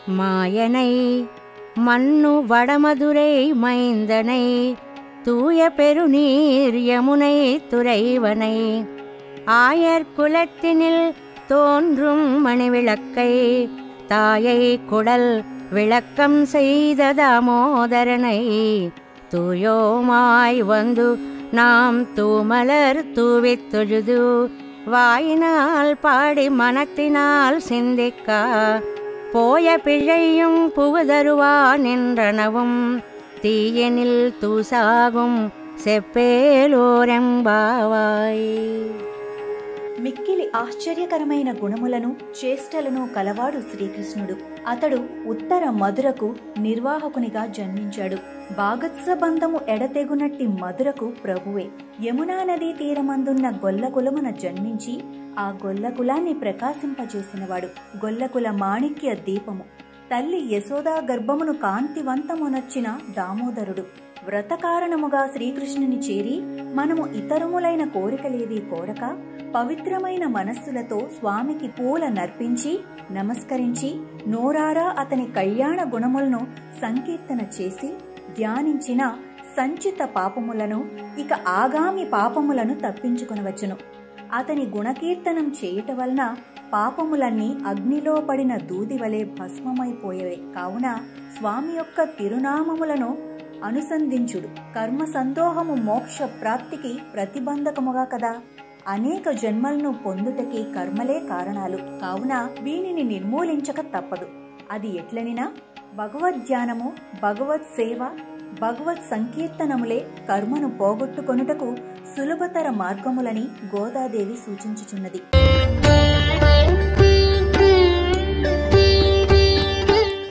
மாயனை மண்ணு வடமதுரை மைந்தனை தூய பெருநீர் யமுனை துறைவனை ஆயர் குலத்தினில் தோன்றும் மணிவிளக்கை தாயை குடல் விளக்கம் செய்த தாமோதரனை தூயோமாய் வந்து நாம் தூமலர் தூவித் தொழுது வாயினால் பாடி மனத்தினால் சிந்திக்கா போய பிழையும் புகுதருவான் என்றனவும் தீயனில் தூசாகும் సెప్పేలోరెంబావాయ్. మిక్కిలి ఆశ్చర్యకరమైన గుణములను చేష్టలను కలవాడు శ్రీకృష్ణుడు. అతడు ఉత్తర మధురకు నిర్వాహకునిగా జన్మించాడు. భాగత్సబంధము ఎడతెగునట్టి మధురకు ప్రభువే. యమునా నదీ తీరమందున్న గొల్లకులమున జన్మించి ఆ గొల్లకులాన్ని ప్రకాశింపజేసినవాడు. గొల్లకుల మాణిక్య దీపము. తల్లి యశోదా గర్భమును కాంతివంతమునర్చిన దామోదరుడు. వ్రతకారణముగా శ్రీకృష్ణుని చేరి మనము ఇతరములైన కోరికలేవి కోరక పవిత్రమైన మనస్సులతో స్వామికి పూల నర్పించి నమస్కరించి నోరారా అతని కళ్యాణ గుణములను సంకీర్తన చేసి ధ్యానించిన సంచిత పాపములను ఇక ఆగామి పాపములను తప్పించుకొనవచ్చును. అతని గుణకీర్తనం చేయుట వలన పాపములన్నీ అగ్నిలో పడిన దూది వలె భస్మమైపోయేవే. కావున స్వామి యొక్క తిరునామములను అనుసంధించుడు. కర్మ సందోహము మోక్ష ప్రాప్తికి ప్రతిబంధకముగా కదా. అనేక జన్మలను పొందుటకి కర్మలే కారణాలు. కావున వీనిని నిర్మూలించక తప్పదు. అది ఎట్లనినా భగవద్ధ్యానము, భగవత్ సేవ, భగవత్ సంకీర్తనములే కర్మను పోగొట్టుకొనుటకు సులభతర మార్గములని గోదాదేవి సూచించుచున్నది.